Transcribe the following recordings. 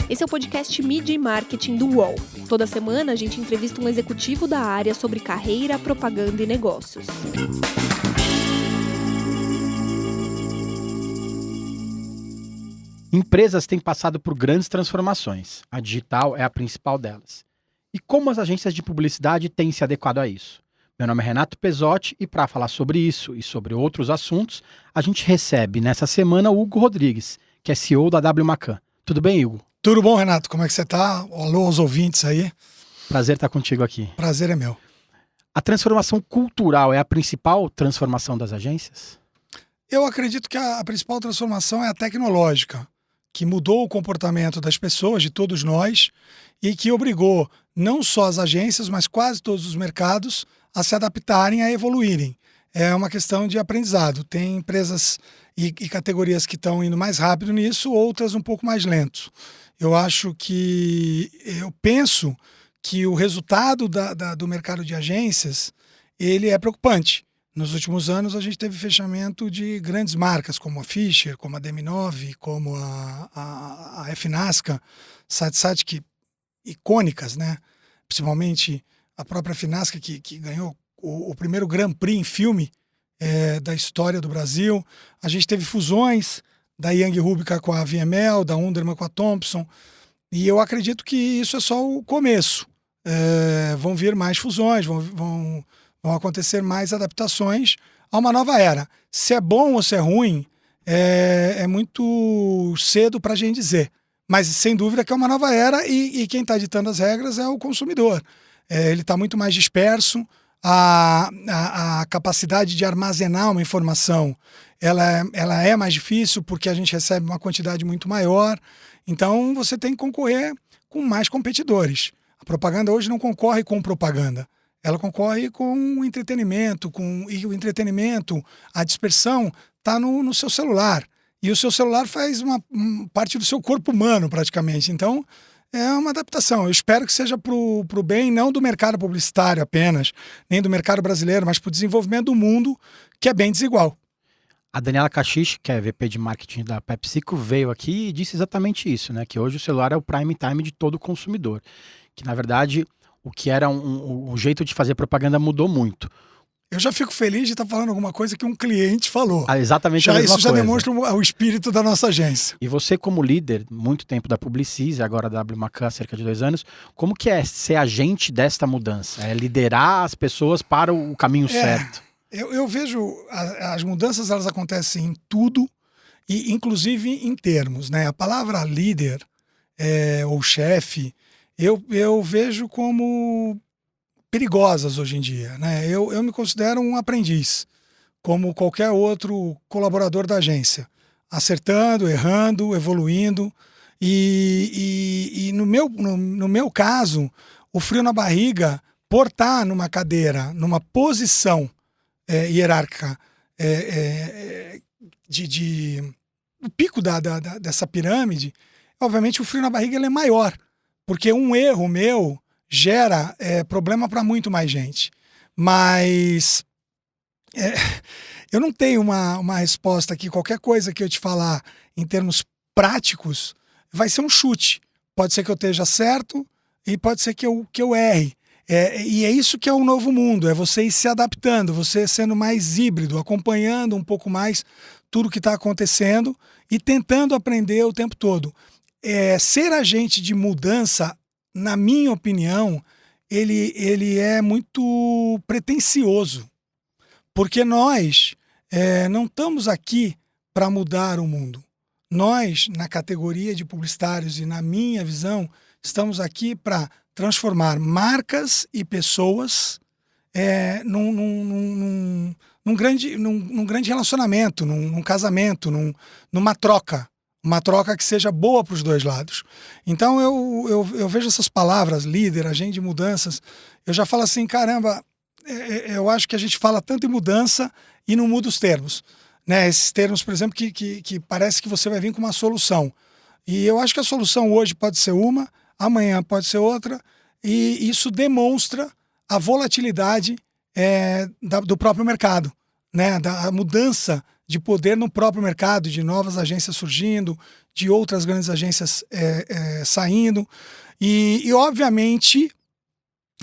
Esse é o podcast Mídia e Marketing do UOL. Toda semana a gente entrevista um executivo da área sobre carreira, propaganda e negócios. Empresas têm passado por grandes transformações. A digital é a principal delas. E como as agências de publicidade têm se adequado a isso? Meu nome é Renato Pesotti e para falar sobre isso e sobre outros assuntos, a gente recebe nessa semana o Hugo Rodrigues, que é CEO da W Macan. Tudo bem, Hugo? Tudo bom, Renato? Como é que você tá? Alô aos ouvintes aí. Prazer estar contigo aqui. Prazer é meu. A transformação cultural é a principal transformação das agências? Eu acredito que a principal transformação é a tecnológica, que mudou o comportamento das pessoas, de todos nós, e que obrigou não só as agências, mas quase todos os mercados a se adaptarem, a evoluírem. É uma questão de aprendizado. Tem empresas e categorias que estão indo mais rápido nisso, outras um pouco mais lento. Eu penso que o resultado do mercado de agências, ele é preocupante. Nos últimos anos a gente teve fechamento de grandes marcas, como a Fischer, como a DM9, como a FNASCA, que icônicas, né? Principalmente a própria FNASCA, que ganhou o primeiro Grand Prix em filme da história do Brasil. A gente teve fusões da Young Rubicon com a VML, da Underman com a Thompson, e eu acredito que isso é só o começo. Vão vir mais fusões, vão acontecer mais adaptações a uma nova era. Se é bom ou se é ruim, é muito cedo para a gente dizer. Mas, sem dúvida, que é uma nova era e quem está ditando as regras é o consumidor. Ele está muito mais disperso, a capacidade de armazenar uma informação ela é mais difícil porque a gente recebe uma quantidade muito maior. Então, você tem que concorrer com mais competidores. A propaganda hoje não concorre com propaganda. Ela concorre com o entretenimento, e o entretenimento, a dispersão, está no seu celular. E o seu celular faz uma parte do seu corpo humano, praticamente. Então, é uma adaptação. Eu espero que seja para o bem, não do mercado publicitário apenas, nem do mercado brasileiro, mas para o desenvolvimento do mundo, que é bem desigual. A Daniela Cachiche, que é VP de marketing da PepsiCo, veio aqui e disse exatamente isso, né? Que hoje o celular é o prime time de todo consumidor. Que, na verdade, o que era o jeito de fazer propaganda mudou muito. Eu já fico feliz de estar falando alguma coisa que um cliente falou. Exatamente a mesma coisa. Isso já demonstra o espírito da nossa agência. E você, como líder, muito tempo da Publicis, agora da W Macan, há cerca de 2 anos, como que é ser agente desta mudança? É liderar as pessoas para o caminho certo? Eu vejo as mudanças, elas acontecem em tudo, e inclusive em termos, né? A palavra líder ou chefe, eu vejo como perigosas hoje em dia, né? Eu me considero um aprendiz, como qualquer outro colaborador da agência, acertando, errando, evoluindo, e no meu caso, o frio na barriga, por estar numa cadeira, numa posição hierárquica, o pico dessa pirâmide, obviamente o frio na barriga ele é maior, porque um erro meu gera problema para muito mais gente. Mas eu não tenho uma resposta aqui. Qualquer coisa que eu te falar em termos práticos vai ser um chute. Pode ser que eu esteja certo e pode ser que eu erre. E é isso que é o novo mundo, é você ir se adaptando, você sendo mais híbrido, acompanhando um pouco mais tudo que está acontecendo e tentando aprender o tempo todo. Ser agente de mudança, na minha opinião, ele é muito pretensioso, porque nós não estamos aqui para mudar o mundo. Nós, na categoria de publicitários e na minha visão, estamos aqui para transformar marcas e pessoas num grande relacionamento, num casamento, numa troca. Uma troca que seja boa para os dois lados. Então eu vejo essas palavras, líder, agente de mudanças, eu já falo assim, caramba, eu acho que a gente fala tanto em mudança e não muda os termos. Né? Esses termos, por exemplo, que parece que você vai vir com uma solução. E eu acho que a solução hoje pode ser uma, amanhã pode ser outra, e isso demonstra a volatilidade do próprio mercado, né? Da mudança de poder no próprio mercado, de novas agências surgindo, de outras grandes agências saindo. E, obviamente,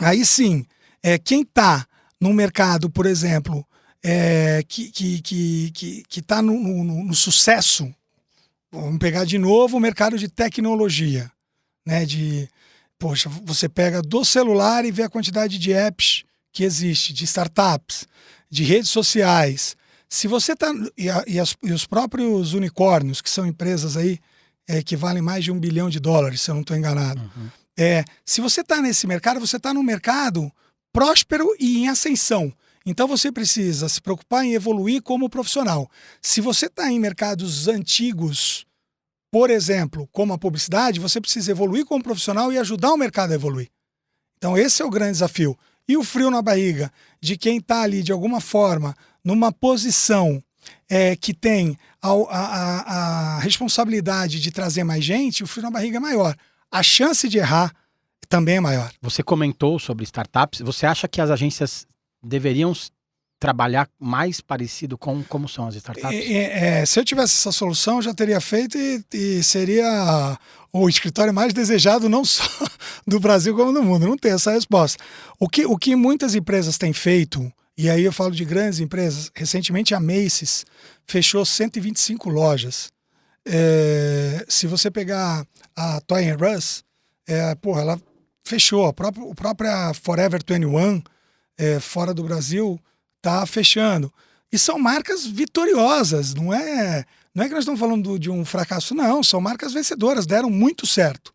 aí sim, quem está no mercado, por exemplo, que está no sucesso, vamos pegar de novo o mercado de tecnologia, né? Poxa, você pega do celular e vê a quantidade de apps que existe, de startups, de redes sociais. Se você está... E os próprios unicórnios, que são empresas aí que valem mais de $1 bilhão, se eu não estou enganado. Uhum. Se você está nesse mercado, você está num mercado próspero e em ascensão. Então você precisa se preocupar em evoluir como profissional. Se você está em mercados antigos, por exemplo, como a publicidade, você precisa evoluir como profissional e ajudar o mercado a evoluir. Então esse é o grande desafio. E o frio na barriga de quem está ali, de alguma forma, numa posição que tem a responsabilidade de trazer mais gente, o frio na barriga é maior. A chance de errar também é maior. Você comentou sobre startups. Você acha que as agências deveriam trabalhar mais parecido com como são as startups? Se eu tivesse essa solução, eu já teria feito e seria o escritório mais desejado, não só do Brasil como do mundo. Não tem essa resposta. O que muitas empresas têm feito, e aí eu falo de grandes empresas, recentemente a Macy's fechou 125 lojas. Se você pegar a Toys R Us, ela fechou. A própria Forever 21, fora do Brasil, está fechando. E são marcas vitoriosas, não é que nós estamos falando de um fracasso, não. São marcas vencedoras, deram muito certo.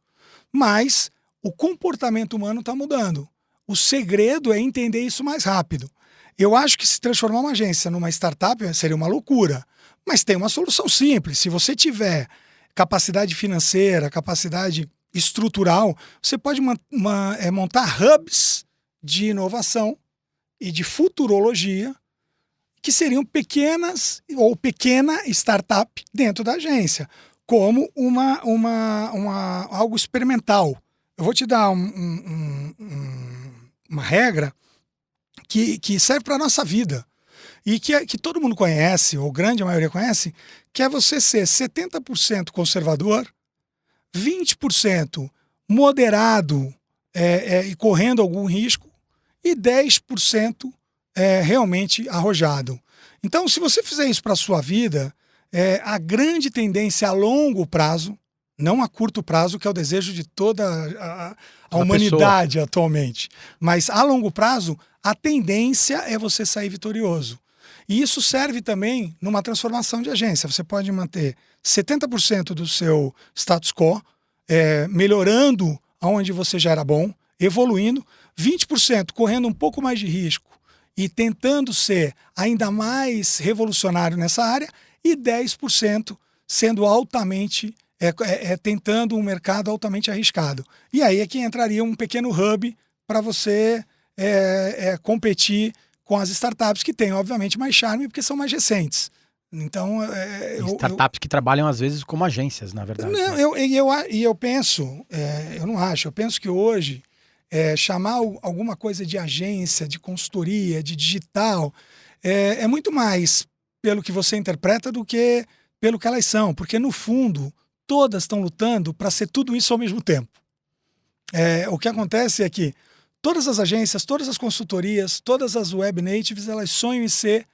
Mas o comportamento humano está mudando. O segredo é entender isso mais rápido. Eu acho que se transformar uma agência numa startup seria uma loucura. Mas tem uma solução simples. Se você tiver capacidade financeira, capacidade estrutural, você pode montar hubs de inovação e de futurologia, que seriam pequenas ou pequena startup dentro da agência, como algo experimental. Eu vou te dar uma regra que serve para a nossa vida e que todo mundo conhece, ou grande maioria conhece, que é você ser 70% conservador, 20% moderado e correndo algum risco, e 10% realmente arrojado. Então, se você fizer isso para a sua vida, a grande tendência a longo prazo, não a curto prazo, que é o desejo de toda a humanidade atualmente, mas a longo prazo, a tendência é você sair vitorioso. E isso serve também numa transformação de agência. Você pode manter 70% do seu status quo, melhorando aonde você já era bom, evoluindo, 20% correndo um pouco mais de risco e tentando ser ainda mais revolucionário nessa área, e 10% sendo altamente, tentando um mercado altamente arriscado. E aí é que entraria um pequeno hub para você competir com as startups, que têm, obviamente, mais charme porque são mais recentes. Então, startups que trabalham, às vezes, como agências, na verdade. Não, eu penso, eu não acho, eu penso que hoje chamar alguma coisa de agência, de consultoria, de digital, é muito mais pelo que você interpreta do que pelo que elas são, porque no fundo todas estão lutando para ser tudo isso ao mesmo tempo. O que acontece é que todas as agências, todas as consultorias, todas as web natives, elas sonham em ser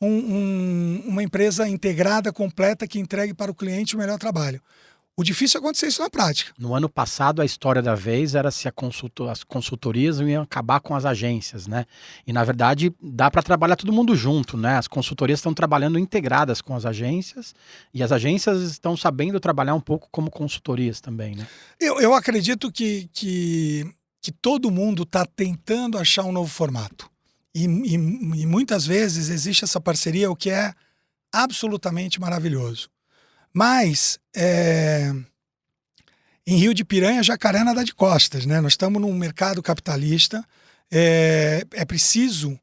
uma empresa integrada, completa, que entregue para o cliente o melhor trabalho. O difícil é acontecer isso na prática. No ano passado, a história da vez era se as consultorias iam acabar com as agências, né? E, na verdade, dá para trabalhar todo mundo junto, né? As consultorias estão trabalhando integradas com as agências e as agências estão sabendo trabalhar um pouco como consultorias também, né? Eu acredito que todo mundo está tentando achar um novo formato. E muitas vezes existe essa parceria, o que é absolutamente maravilhoso. Mas em Rio de Piranha, jacaré nada de costas, né? Nós estamos num mercado capitalista. É preciso,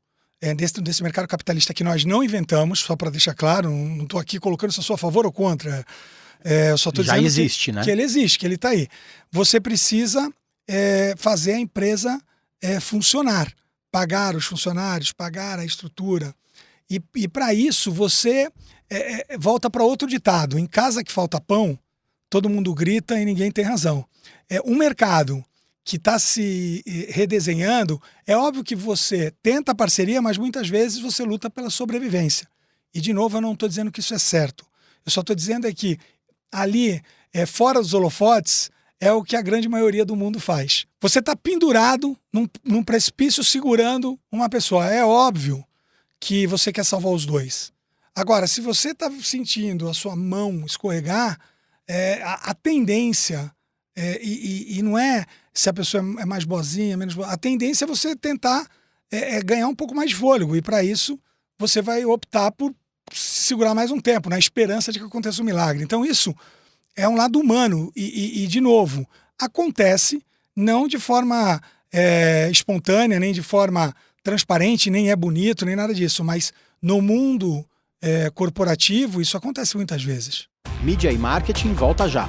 desse mercado capitalista que nós não inventamos, só para deixar claro, não estou aqui colocando se eu sou a favor ou contra. Eu só estou dizendo existe, né? Que ele existe, que ele está aí. Você precisa fazer a empresa funcionar, pagar os funcionários, pagar a estrutura. E para isso, você volta para outro ditado. Em casa que falta pão, todo mundo grita e ninguém tem razão. Um mercado que está se redesenhando, é óbvio que você tenta parceria, mas muitas vezes você luta pela sobrevivência. E, de novo, eu não estou dizendo que isso é certo. Eu só estou dizendo que ali, fora dos holofotes, é o que a grande maioria do mundo faz. Você está pendurado num precipício segurando uma pessoa. É óbvio que você quer salvar os dois. Agora, se você está sentindo a sua mão escorregar, a tendência, e não é se a pessoa é mais boazinha, menos boa, a tendência é você tentar ganhar um pouco mais de fôlego. E para isso, você vai optar por segurar mais um tempo, na esperança de que aconteça um milagre. Então isso é um lado humano e de novo, acontece não de forma espontânea, nem de forma transparente, nem é bonito, nem nada disso, mas no mundo corporativo isso acontece muitas vezes. Mídia e marketing volta já.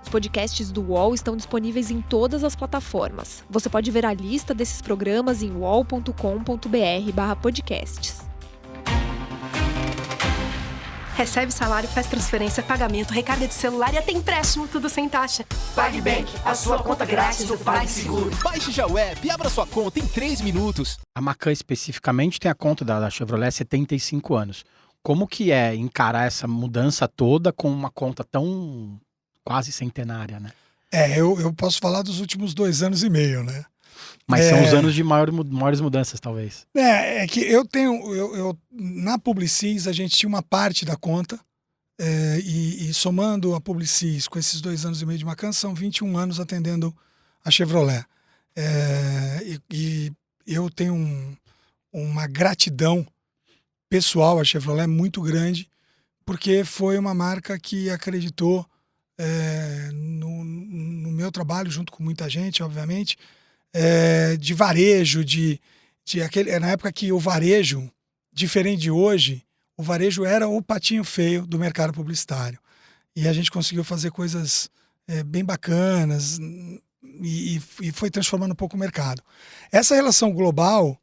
Os podcasts do UOL estão disponíveis em todas as plataformas. Você pode ver a lista desses programas em uol.com.br/podcasts. Recebe salário, faz transferência, pagamento, recarga de celular e até empréstimo, tudo sem taxa. PagBank, a sua conta grátis do PagSeguro. Baixe já o app e abra sua conta em 3 minutos. A Macan especificamente tem a conta da Chevrolet há 75 anos. Como que é encarar essa mudança toda com uma conta tão quase centenária, né? Eu posso falar dos últimos 2 anos e meio, né? Mas são os anos de maiores mudanças, talvez. É que eu na Publicis a gente tinha uma parte da conta, e somando a Publicis com esses 2 anos e meio de Macan, são 21 anos atendendo a Chevrolet. E eu tenho uma gratidão pessoal à Chevrolet muito grande, porque foi uma marca que acreditou no meu trabalho, junto com muita gente, obviamente, de varejo, na época que o varejo, diferente de hoje, o varejo era o patinho feio do mercado publicitário. E a gente conseguiu fazer coisas bem bacanas e foi transformando um pouco o mercado. Essa relação global,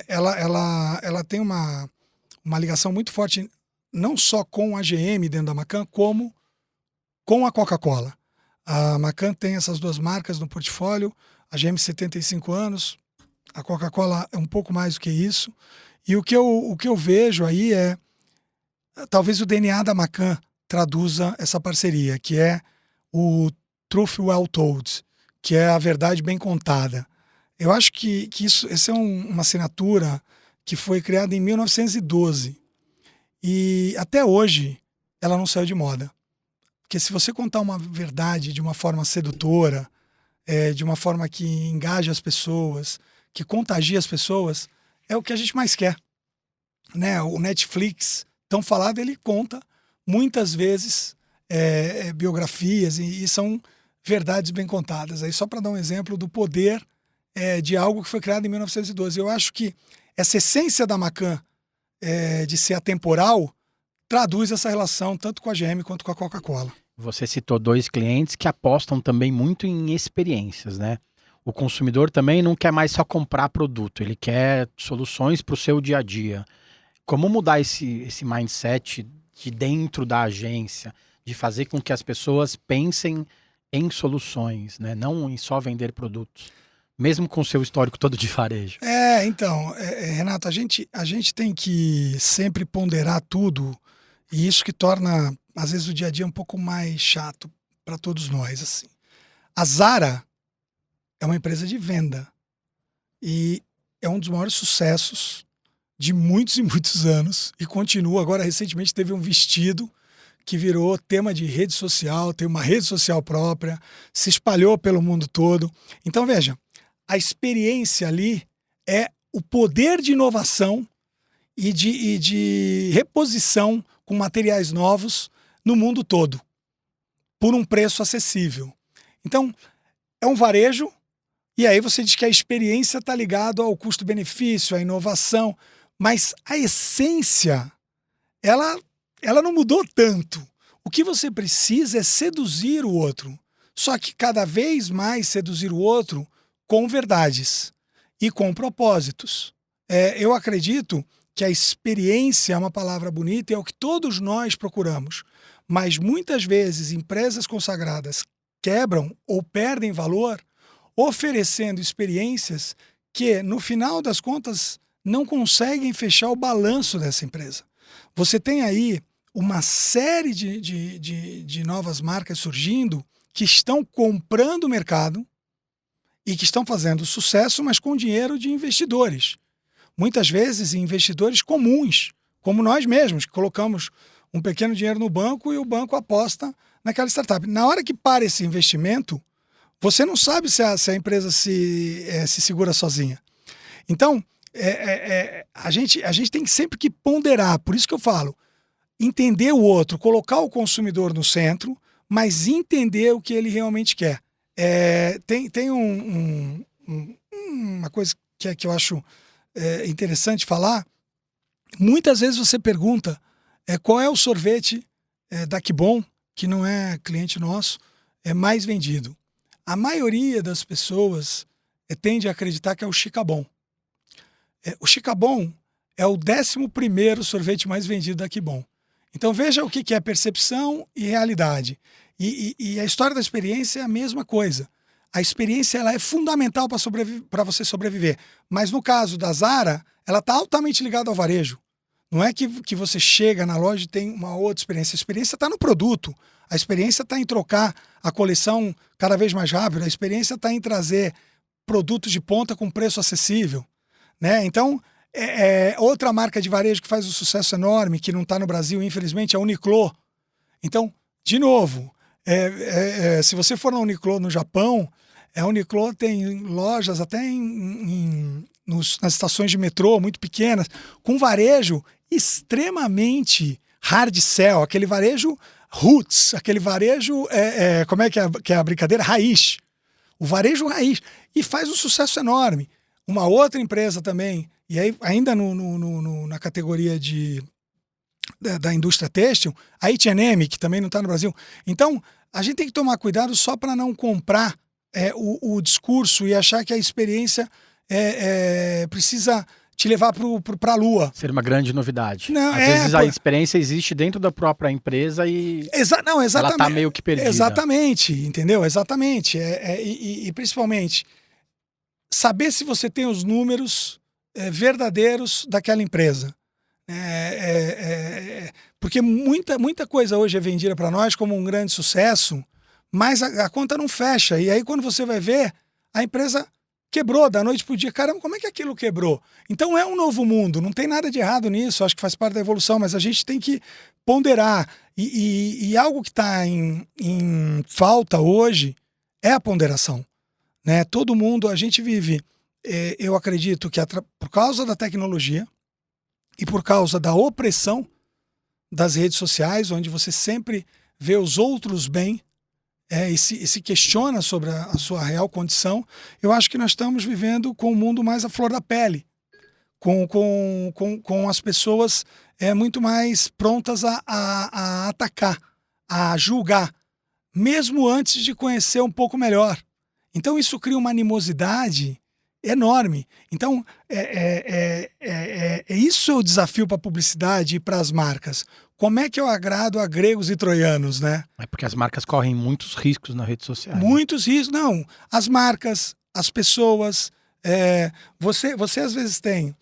ela tem uma ligação muito forte, não só com a GM dentro da Macan, como com a Coca-Cola. A Macan tem essas 2 marcas no portfólio, a GM 75 anos, a Coca-Cola é um pouco mais do que isso. E o que eu vejo aí talvez o DNA da Macan traduza essa parceria, que é o Truth Well Told, que é a verdade bem contada. Eu acho que essa é uma assinatura que foi criada em 1912 e até hoje ela não saiu de moda. Porque se você contar uma verdade de uma forma sedutora, de uma forma que engaja as pessoas, que contagia as pessoas, é o que a gente mais quer. Né? O Netflix, tão falado, ele conta muitas vezes biografias e são verdades bem contadas. Aí só para dar um exemplo do poder de algo que foi criado em 1912. Eu acho que essa essência da Macan de ser atemporal traduz essa relação tanto com a GM quanto com a Coca-Cola. Você citou 2 clientes que apostam também muito em experiências, né? O consumidor também não quer mais só comprar produto, ele quer soluções para o seu dia a dia. Como mudar esse mindset de dentro da agência, de fazer com que as pessoas pensem em soluções, né? Não em só vender produtos, mesmo com o seu histórico todo de varejo? Então, Renato, a gente tem que sempre ponderar tudo, e isso que torna, às vezes, o dia a dia um pouco mais chato para todos nós. Assim. A Zara é uma empresa de venda e é um dos maiores sucessos de muitos e muitos anos e continua. Agora, recentemente, teve um vestido que virou tema de rede social, tem uma rede social própria, se espalhou pelo mundo todo. Então, veja, a experiência ali é o poder de inovação e de reposição com materiais novos no mundo todo, por um preço acessível. Então, é um varejo, e aí você diz que a experiência está ligada ao custo-benefício, à inovação, mas a essência, ela não mudou tanto. O que você precisa é seduzir o outro, só que cada vez mais seduzir o outro com verdades e com propósitos. eu acredito que a experiência é uma palavra bonita e é o que todos nós procuramos. Mas muitas vezes empresas consagradas quebram ou perdem valor oferecendo experiências que, no final das contas, não conseguem fechar o balanço dessa empresa. Você tem aí uma série de novas marcas surgindo que estão comprando o mercado e que estão fazendo sucesso, mas com dinheiro de investidores. Muitas vezes investidores comuns, como nós mesmos, que colocamos um pequeno dinheiro no banco e o banco aposta naquela startup. Na hora que para esse investimento, você não sabe se a empresa se segura sozinha. Então, a gente tem sempre que ponderar, por isso que eu falo, entender o outro, colocar o consumidor no centro, mas entender o que ele realmente quer. Tem uma coisa que eu acho interessante falar. Muitas vezes você pergunta qual é o sorvete da Kibon, que não é cliente nosso, mais vendido. A maioria das pessoas tende a acreditar que é o Chicabon. O Chicabon é o 11º sorvete mais vendido da Kibon. Então veja o que é percepção e realidade. E a história da experiência é a mesma coisa. A experiência ela é fundamental para você sobreviver. Mas no caso da Zara, ela está altamente ligada ao varejo. Não é que você chega na loja e tem uma outra experiência. A experiência está no produto. A experiência está em trocar a coleção cada vez mais rápido. A experiência está em trazer produtos de ponta com preço acessível. Né? Então, outra marca de varejo que faz um sucesso enorme, que não está no Brasil, infelizmente, é a Uniqlo. Então, de novo, se você for na Uniqlo no Japão, a Uniqlo tem lojas até nas estações de metrô, muito pequenas, com varejo extremamente hard sell, aquele varejo roots, aquele varejo, como é que é a brincadeira? Raiz. O varejo raiz. E faz um sucesso enorme. Uma outra empresa também, e aí ainda na categoria da indústria têxtil, a H&M, que também não está no Brasil. Então, a gente tem que tomar cuidado só para não comprar o discurso e achar que a experiência precisa te levar para a lua. Ser uma grande novidade. Não, Às vezes a experiência existe dentro da própria empresa e exatamente, ela está meio que perdida. Exatamente, entendeu? Exatamente. E principalmente, saber se você tem os números verdadeiros daquela empresa. Porque muita coisa hoje é vendida para nós como um grande sucesso, mas a conta não fecha. E aí quando você vai ver, a empresa quebrou da noite pro dia. Caramba, como é que aquilo quebrou? Então é um novo mundo, não tem nada de errado nisso, acho que faz parte da evolução, mas a gente tem que ponderar. E algo que está em falta hoje é a ponderação. Né? Todo mundo, a gente vive, eu acredito que por causa da tecnologia e por causa da opressão das redes sociais, onde você sempre vê os outros bem, e se questiona sobre a sua real condição, eu acho que nós estamos vivendo com o mundo mais à flor da pele, com as pessoas muito mais prontas a atacar, a julgar, mesmo antes de conhecer um pouco melhor. Então isso cria uma animosidade enorme. Então isso é o desafio para a publicidade e para as marcas. Como é que eu agrado a gregos e troianos, né? É porque as marcas correm muitos riscos nas redes sociais. Muitos riscos, não. As marcas, as pessoas. Você às vezes tem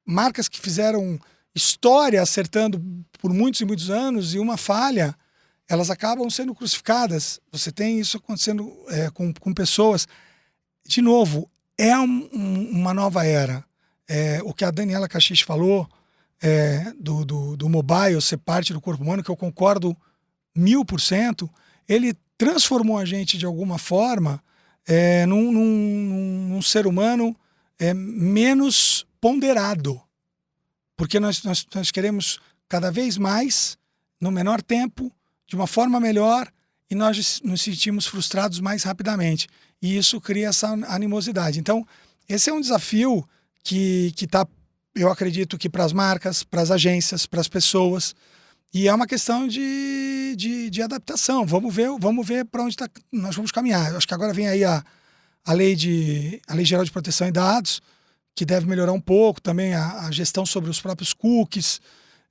marcas que fizeram história acertando por muitos e muitos anos e uma falha, elas acabam sendo crucificadas. Você tem isso acontecendo com pessoas. De novo, é uma nova era. O que a Daniela Caxixe falou, do mobile ser parte do corpo humano, que eu concordo 1000%, ele transformou a gente de alguma forma num ser humano menos ponderado. Porque nós queremos cada vez mais, no menor tempo, de uma forma melhor, e nós nos sentimos frustrados mais rapidamente. E isso cria essa animosidade. Então, esse é um desafio que está, eu acredito que para as marcas, para as agências, para as pessoas, e é uma questão de adaptação. Vamos ver para onde nós vamos caminhar. Eu acho que agora vem aí a Lei Geral de Proteção de Dados, que deve melhorar um pouco, também a gestão sobre os próprios cookies.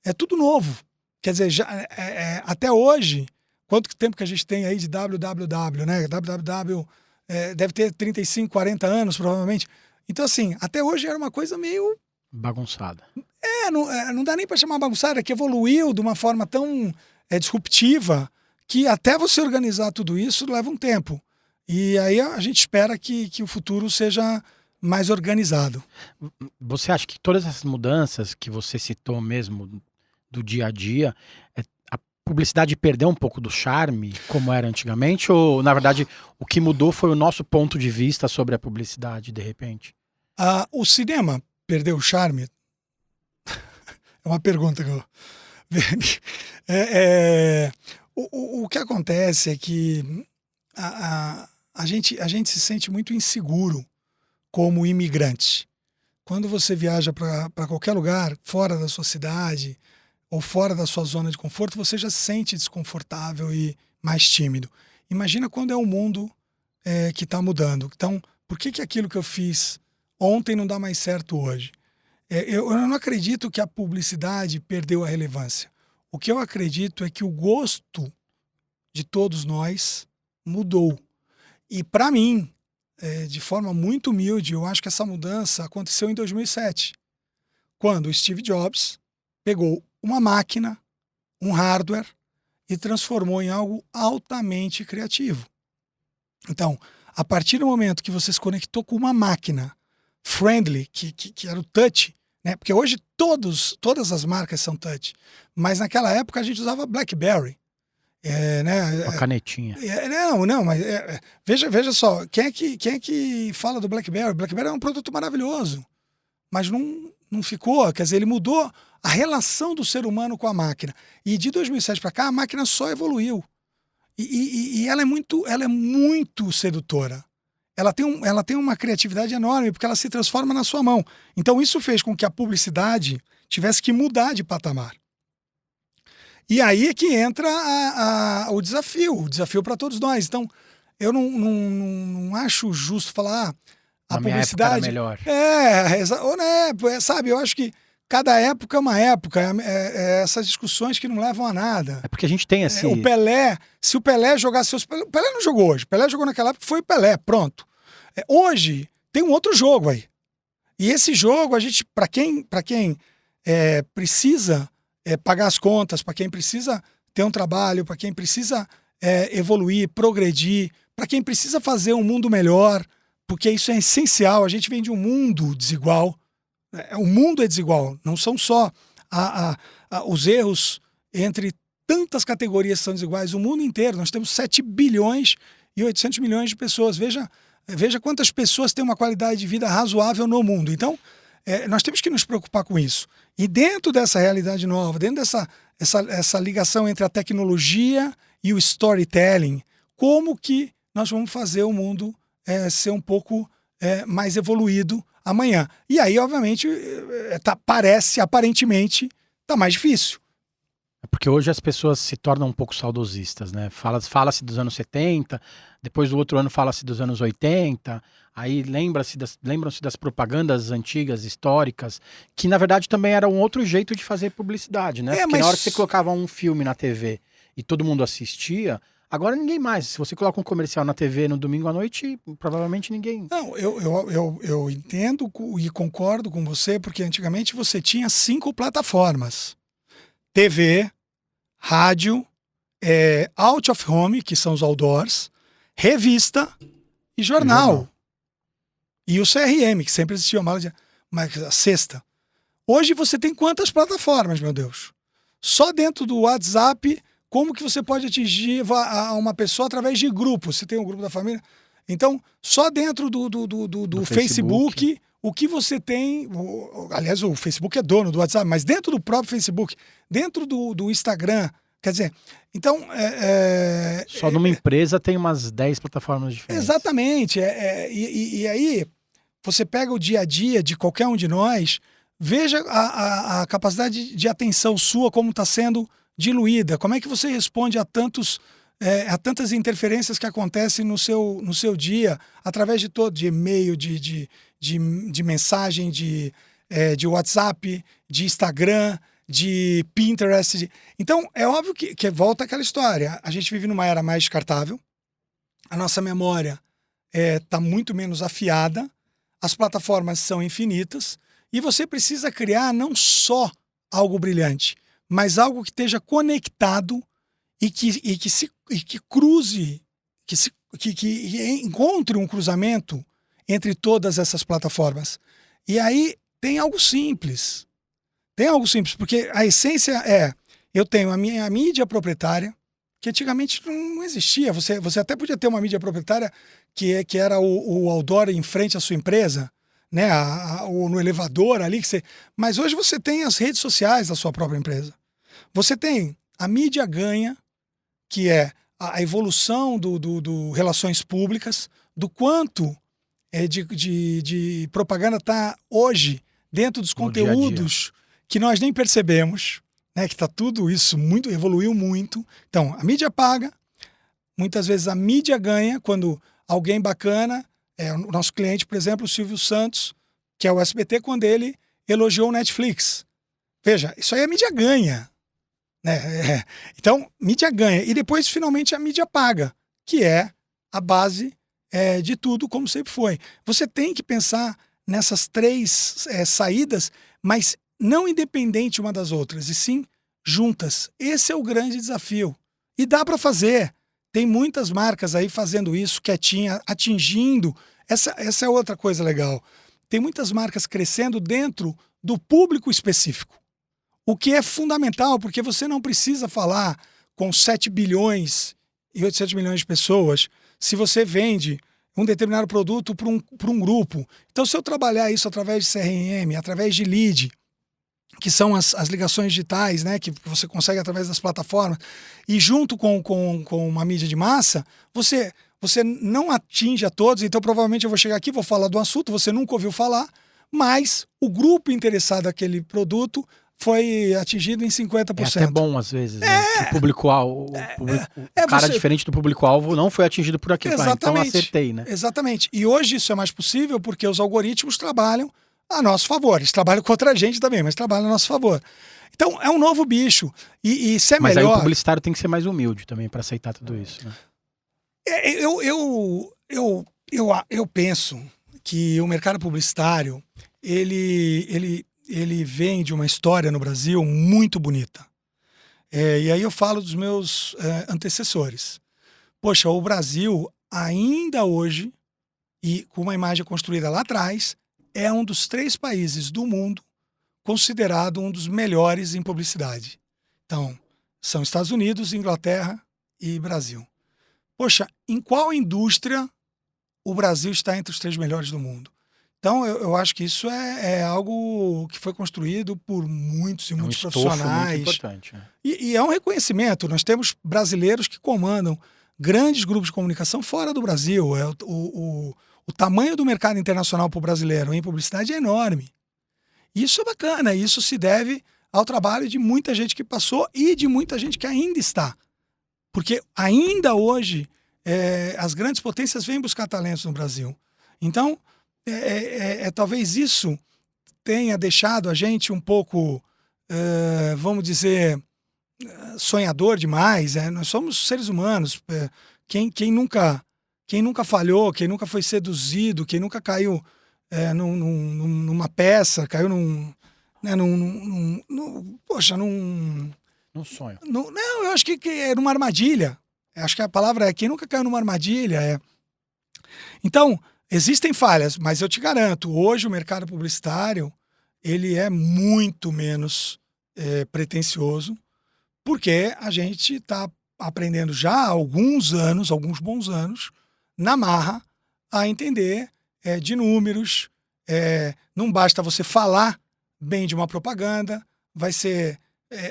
É tudo novo. Quer dizer, até hoje, quanto tempo que a gente tem aí de www, né? www deve ter 35, 40 anos, provavelmente. Então, assim, até hoje era uma coisa meio... bagunçada. Não dá nem para chamar bagunçada, que evoluiu de uma forma tão disruptiva que até você organizar tudo isso leva um tempo. E aí a gente espera que o futuro seja mais organizado. Você acha que todas essas mudanças que você citou mesmo do dia a dia, a publicidade perdeu um pouco do charme, como era antigamente? Ou, na verdade, o que mudou foi o nosso ponto de vista sobre a publicidade, de repente? O cinema perdeu o charme? É uma pergunta que eu... O que acontece é que a gente se sente muito inseguro como imigrante. Quando você viaja para qualquer lugar, fora da sua cidade ou fora da sua zona de conforto, você já se sente desconfortável e mais tímido. Imagina quando é um mundo que está mudando. Então, por que aquilo que eu fiz ontem não dá mais certo hoje? Eu não acredito que a publicidade perdeu a relevância. O que eu acredito é que o gosto de todos nós mudou. E para mim, de forma muito humilde, eu acho que essa mudança aconteceu em 2007, quando o Steve Jobs pegou uma máquina, um hardware, e transformou em algo altamente criativo. Então, a partir do momento que você se conectou com uma máquina friendly, que era o touch, né? Porque hoje todas as marcas são touch, mas naquela época a gente usava BlackBerry. Né? Uma canetinha. Mas veja só, quem é que fala do BlackBerry? O BlackBerry é um produto maravilhoso, mas não ficou, quer dizer, ele mudou a relação do ser humano com a máquina. E de 2007 para cá, a máquina só evoluiu. E ela é muito sedutora. Ela tem uma criatividade enorme, porque ela se transforma na sua mão. Então isso fez com que a publicidade tivesse que mudar de patamar. E aí é que entra o desafio para todos nós. Então, eu não acho justo falar a Na minha publicidade... época era melhor. Sabe, eu acho que cada época é uma época. Essas discussões que não levam a nada. É porque a gente tem esse... O Pelé, se o Pelé jogasse... O Pelé não jogou hoje. O Pelé jogou naquela época, foi o Pelé, pronto. Hoje, tem um outro jogo aí. E esse jogo, a gente, para quem precisa... pagar as contas, para quem precisa ter um trabalho, para quem precisa evoluir, progredir, para quem precisa fazer um mundo melhor, porque isso é essencial. A gente vem de um mundo desigual. O mundo é desigual, não são só os erros entre tantas categorias que são desiguais. O mundo inteiro, nós temos 7 bilhões e 800 milhões de pessoas. Veja quantas pessoas têm uma qualidade de vida razoável no mundo. Então, nós temos que nos preocupar com isso. E dentro dessa realidade nova, dentro dessa ligação entre a tecnologia e o storytelling, como que nós vamos fazer o mundo ser um pouco mais evoluído amanhã? E aí, obviamente, aparentemente, está mais difícil. É porque hoje as pessoas se tornam um pouco saudosistas, né? Fala-se dos anos 70, depois do outro ano fala-se dos anos 80, aí lembram-se das propagandas antigas, históricas, que na verdade também era um outro jeito de fazer publicidade, né? Porque na hora que você colocava um filme na TV e todo mundo assistia, agora ninguém mais. Se você coloca um comercial na TV no domingo à noite, provavelmente ninguém... Não, eu entendo e concordo com você, porque antigamente você tinha 5 plataformas. TV, rádio, out of home, que são os outdoors, revista e jornal. E o CRM, que sempre existia mas a sexta. Hoje você tem quantas plataformas, meu Deus? Só dentro do WhatsApp, como que você pode atingir uma pessoa através de grupos? Você tem um grupo da família? Então, só dentro do Facebook, o que você tem... Aliás, o Facebook é dono do WhatsApp, mas dentro do próprio Facebook, dentro do Instagram, quer dizer... Então... Só numa empresa tem umas 10 plataformas diferentes. Exatamente. E aí, você pega o dia a dia de qualquer um de nós, veja a capacidade de atenção sua, como está sendo diluída. Como é que você responde a tantas interferências que acontecem no seu dia, através de e-mail, de de mensagem, de WhatsApp, de Instagram, de Pinterest. Então, é óbvio que volta aquela história. A gente vive numa era mais descartável, a nossa memória está muito menos afiada, as plataformas são infinitas, e você precisa criar não só algo brilhante, mas algo que esteja conectado e que cruze, que encontre um cruzamento entre todas essas plataformas. E aí tem algo simples. Porque a essência eu tenho a minha mídia proprietária, que antigamente não existia. Você até podia ter uma mídia proprietária que era o outdoor em frente à sua empresa, né? Ou no elevador ali. Mas hoje você tem as redes sociais da sua própria empresa. Você tem a mídia ganha, que é a evolução do relações públicas, do quanto de propaganda está hoje dentro dos conteúdos que nós nem percebemos, né? Que está tudo isso evoluiu muito. Então, a mídia paga, muitas vezes a mídia ganha quando alguém bacana, o nosso cliente, por exemplo, o Silvio Santos, que é o SBT, quando ele elogiou o Netflix. Veja, isso aí a mídia ganha. Né? Então, mídia ganha. E depois, finalmente, a mídia paga, que é a base de tudo, como sempre foi. Você tem que pensar nessas três saídas, mas não independente uma das outras, e sim juntas. Esse é o grande desafio. E dá para fazer. Tem muitas marcas aí fazendo isso, quietinha, atingindo. Essa é outra coisa legal. Tem muitas marcas crescendo dentro do público específico. O que é fundamental, porque você não precisa falar com 7 bilhões e 800 milhões de pessoas se você vende um determinado produto para um grupo. Então, se eu trabalhar isso através de CRM, através de lead, que são as ligações digitais, né, que você consegue através das plataformas, e junto com uma mídia de massa, você não atinge a todos. Então, provavelmente eu vou chegar aqui, vou falar do assunto, você nunca ouviu falar, mas o grupo interessado naquele produto foi atingido em 50%. É até bom, às vezes, né? O público-alvo, o cara diferente do público-alvo não foi atingido por aquilo. Então acertei, né? Exatamente. E hoje isso é mais possível porque os algoritmos trabalham a nosso favor. Eles trabalham contra a gente também, mas trabalham a nosso favor. Então, é um novo bicho. E se é mas melhor... aí o publicitário tem que ser mais humilde também para aceitar tudo isso, né? Eu penso que o mercado publicitário, ele vem de uma história no Brasil muito bonita. E aí eu falo dos meus antecessores. Poxa, o Brasil, ainda hoje, e com uma imagem construída lá atrás, é um dos 3 países do mundo considerado um dos melhores em publicidade. Então, são Estados Unidos, Inglaterra e Brasil. Poxa, em qual indústria o Brasil está entre os 3 melhores do mundo? Então, eu acho que isso é algo que foi construído por muitos e muitos profissionais. Muito importante, né? E é um reconhecimento. Nós temos brasileiros que comandam grandes grupos de comunicação fora do Brasil. O tamanho do mercado internacional para o brasileiro em publicidade é enorme. Isso é bacana. Isso se deve ao trabalho de muita gente que passou e de muita gente que ainda está. Porque ainda hoje as grandes potências vêm buscar talentos no Brasil. Então, talvez isso tenha deixado a gente um pouco, vamos dizer, sonhador demais. Nós somos seres humanos. Quem nunca falhou, quem nunca foi seduzido, quem nunca caiu numa peça, caiu num sonho. Não, eu acho que é numa armadilha. Acho que a palavra é quem nunca caiu numa armadilha. Então, existem falhas, mas eu te garanto, hoje o mercado publicitário ele é muito menos pretensioso, porque a gente está aprendendo já há alguns bons anos, na marra, a entender de números. Não basta você falar bem de uma propaganda,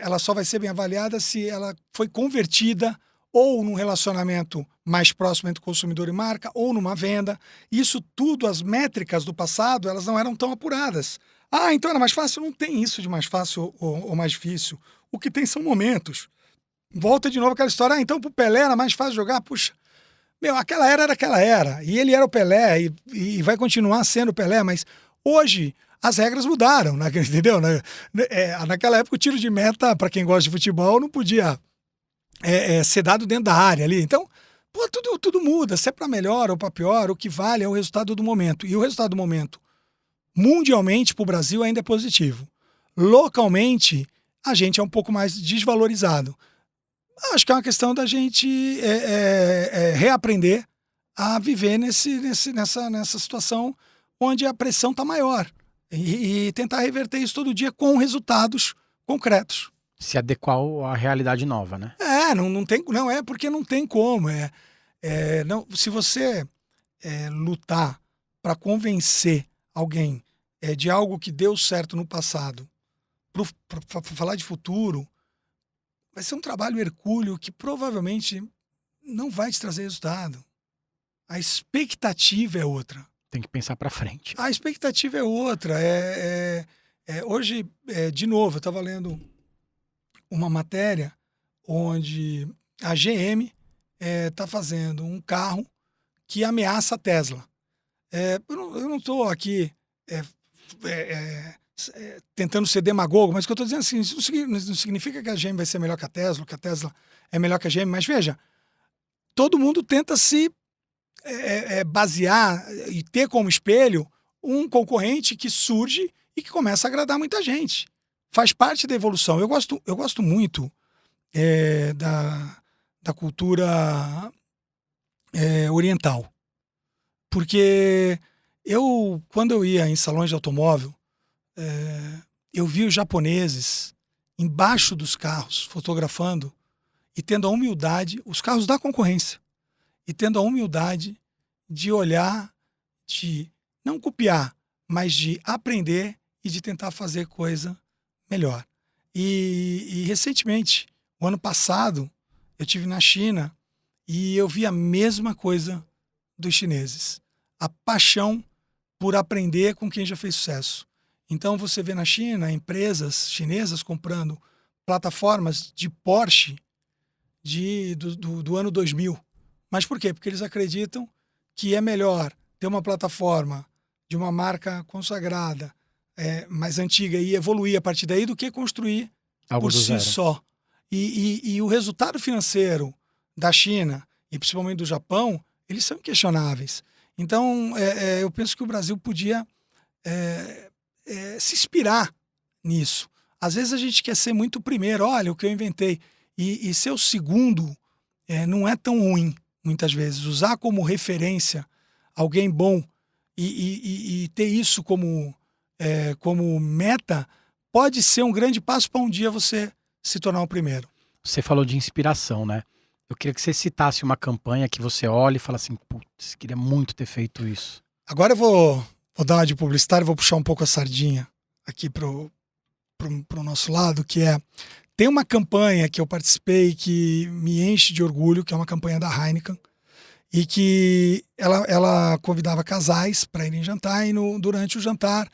ela só vai ser bem avaliada se ela foi convertida ou num relacionamento mais próximo entre consumidor e marca, ou numa venda. Isso tudo, as métricas do passado, elas não eram tão apuradas. Então era mais fácil? Não tem isso de mais fácil ou mais difícil. O que tem são momentos. Volta de novo aquela história, então pro Pelé era mais fácil jogar? Puxa, aquela era aquela era. E ele era o Pelé e vai continuar sendo o Pelé, mas hoje as regras mudaram, né? Entendeu? Naquela época o tiro de meta, para quem gosta de futebol, não podia ser dado dentro da área ali. Então, pô, tudo muda. Se é para melhor ou para pior, o que vale é o resultado do momento. E o resultado do momento, mundialmente, para o Brasil, ainda é positivo. Localmente, a gente é um pouco mais desvalorizado. Acho que é uma questão da gente reaprender a viver nessa situação onde a pressão está maior e tentar reverter isso todo dia com resultados concretos. Se adequar à realidade nova, né? Porque não tem como. Se você lutar para convencer alguém de algo que deu certo no passado, para falar de futuro, vai ser um trabalho hercúleo que provavelmente não vai te trazer resultado. A expectativa é outra. Tem que pensar para frente. A expectativa é outra. Hoje, de novo, eu estava lendo uma matéria onde a GM está fazendo um carro que ameaça a Tesla. Eu não estou aqui tentando ser demagogo, mas o que eu estou dizendo assim, isso não significa que a GM vai ser melhor que a Tesla é melhor que a GM, mas veja, todo mundo tenta se basear e ter como espelho um concorrente que surge e que começa a agradar muita gente. Faz parte da evolução. Eu gosto muito da cultura oriental, porque quando eu ia em salões de automóvel, eu vi os japoneses embaixo dos carros fotografando e tendo a humildade, os carros da concorrência, e tendo a humildade de olhar, de não copiar, mas de aprender e de tentar fazer coisa melhor. E recentemente, o ano passado, eu estive na China e eu vi a mesma coisa dos chineses. A paixão por aprender com quem já fez sucesso. Então você vê na China empresas chinesas comprando plataformas de Porsche do ano 2000. Mas por quê? Porque eles acreditam que é melhor ter uma plataforma de uma marca consagrada, mais antiga, e evoluir a partir daí do que construir algo por do si zero. só. E o resultado financeiro da China e principalmente do Japão, eles são inquestionáveis. Então, eu penso que o Brasil podia se inspirar nisso. Às vezes a gente quer ser muito primeiro, olha o que eu inventei, e ser o segundo não é tão ruim, muitas vezes. Usar como referência alguém bom e ter isso como meta pode ser um grande passo para um dia você se tornar o primeiro. Você falou de inspiração, né? Eu queria que você citasse uma campanha que você olha e fala assim, putz, queria muito ter feito isso. Agora eu vou dar uma de publicitário, vou puxar um pouco a sardinha aqui pro nosso lado, que tem uma campanha que eu participei que me enche de orgulho, que é uma campanha da Heineken, e que ela convidava casais para irem jantar, e durante o jantar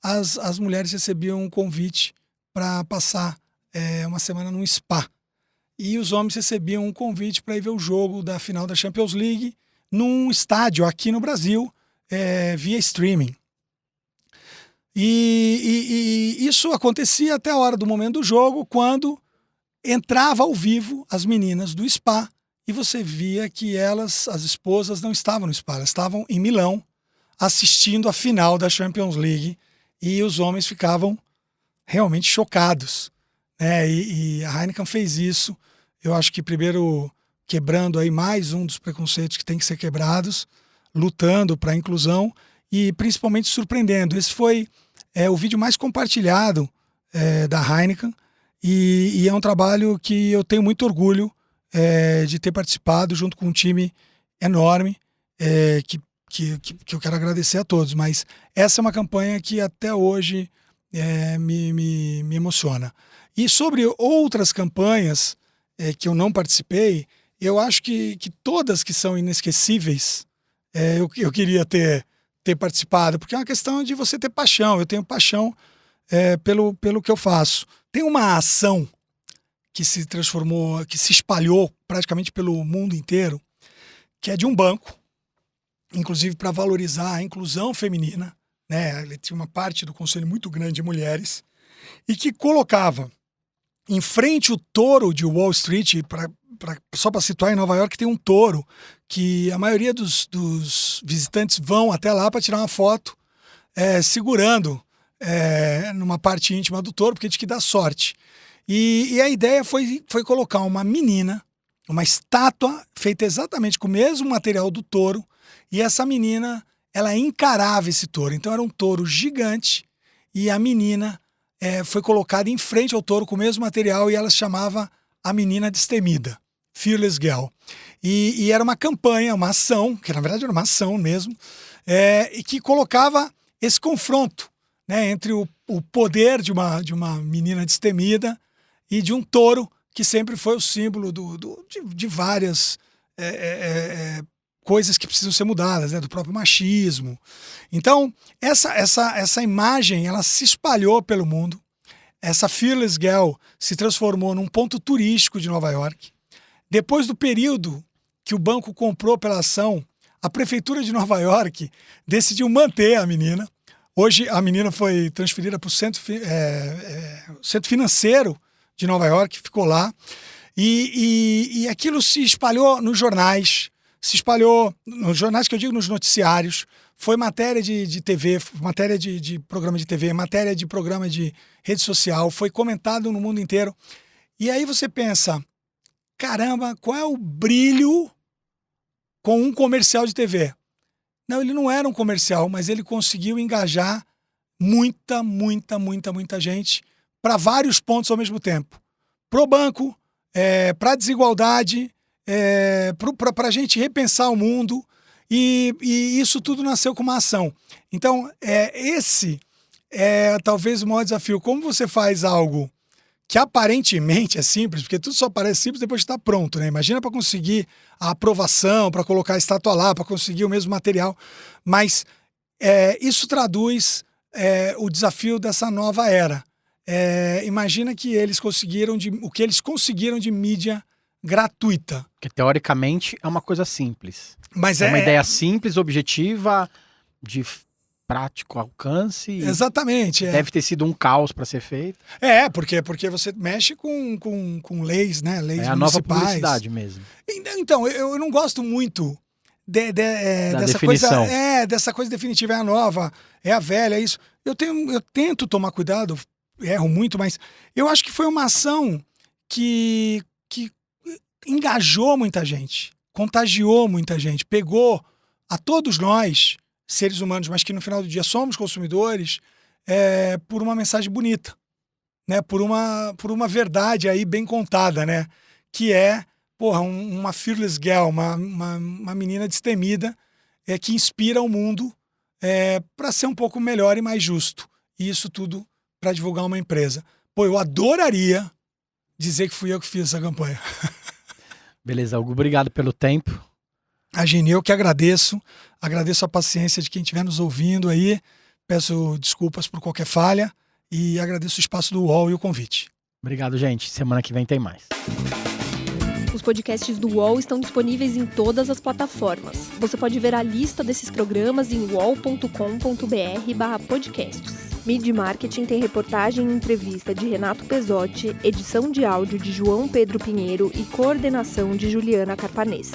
as mulheres recebiam um convite para passar uma semana num spa. E os homens recebiam um convite para ir ver o jogo da final da Champions League num estádio aqui no Brasil, via streaming. E isso acontecia até a hora do momento do jogo, quando entrava ao vivo as meninas do spa e você via que as esposas, não estavam no spa, elas estavam em Milão assistindo a final da Champions League, e os homens ficavam realmente chocados. E a Heineken fez isso, eu acho que primeiro quebrando aí mais um dos preconceitos que tem que ser quebrados, lutando para a inclusão e principalmente surpreendendo. Esse foi o vídeo mais compartilhado da Heineken, e é um trabalho que eu tenho muito orgulho de ter participado junto com um time enorme, que eu quero agradecer a todos. Mas essa é uma campanha que até hoje me emociona. E sobre outras campanhas que eu não participei, eu acho que todas que são inesquecíveis, eu queria ter participado, porque é uma questão de você ter paixão. Eu tenho paixão pelo que eu faço. Tem uma ação que se transformou, que se espalhou praticamente pelo mundo inteiro, que é de um banco, inclusive para valorizar a inclusão feminina, né? Ele tinha uma parte do conselho muito grande de mulheres, e que colocava em frente o touro de Wall Street, só para situar, em Nova York tem um touro que a maioria dos visitantes vão até lá para tirar uma foto segurando numa parte íntima do touro, porque diz que dá sorte. E a ideia foi colocar uma menina, uma estátua feita exatamente com o mesmo material do touro, e essa menina, ela encarava esse touro. Então era um touro gigante e a menina foi colocada em frente ao touro com o mesmo material e ela se chamava A Menina Destemida, Fearless Girl. E era uma campanha, uma ação, que na verdade era uma ação mesmo, e que colocava esse confronto, né, entre o poder de uma menina destemida e de um touro que sempre foi o símbolo de várias coisas que precisam ser mudadas, né, do próprio machismo. Então, essa imagem, ela se espalhou pelo mundo. Essa Fearless Girl se transformou num ponto turístico de Nova York. Depois do período que o banco comprou pela ação, a prefeitura de Nova York decidiu manter a menina. Hoje, a menina foi transferida para o centro financeiro de Nova York, ficou lá. E aquilo se espalhou nos jornais, se espalhou nos jornais, que eu digo nos noticiários, foi matéria de TV, matéria de programa de TV, matéria de programa de rede social, foi comentado no mundo inteiro. E aí você pensa, caramba, qual é o brilho com um comercial de TV? Não, ele não era um comercial, mas ele conseguiu engajar muita gente para vários pontos ao mesmo tempo. Pro banco, para a desigualdade, para a gente repensar o mundo, e isso tudo nasceu com uma ação. Então, esse é talvez o maior desafio. Como você faz algo que aparentemente é simples, porque tudo só parece simples depois que está pronto, né? Imagina para conseguir a aprovação, para colocar a estátua lá, para conseguir o mesmo material. Mas isso traduz o desafio dessa nova era. Imagina que eles conseguiram o que eles conseguiram de mídia gratuita. Que teoricamente é uma coisa simples. Mas é uma ideia simples, objetiva, de prático alcance. Exatamente. Deve ter sido um caos para ser feito. Porque você mexe com leis, né? Leis municipais. É a nova publicidade mesmo. Então, eu não gosto muito dessa definição. coisa. Dessa coisa definitiva. É a nova, é a velha, é isso. Eu tento tomar cuidado, erro muito, mas eu acho que foi uma ação que engajou muita gente, contagiou muita gente, pegou a todos nós, seres humanos, mas que no final do dia somos consumidores, por uma mensagem bonita, né? Por uma verdade aí bem contada, né? Que uma Fearless Girl, uma menina destemida, que inspira o mundo para ser um pouco melhor e mais justo. E isso tudo para divulgar uma empresa. Eu adoraria dizer que fui eu que fiz essa campanha. Beleza, Hugo, obrigado pelo tempo. Agine, eu que agradeço a paciência de quem estiver nos ouvindo aí, peço desculpas por qualquer falha e agradeço o espaço do UOL e o convite. Obrigado, gente. Semana que vem tem mais. Os podcasts do UOL estão disponíveis em todas as plataformas. Você pode ver a lista desses programas em uol.com.br/podcasts. Mid Marketing tem reportagem e entrevista de Renato Pesotti, edição de áudio de João Pedro Pinheiro e coordenação de Juliana Carpanês.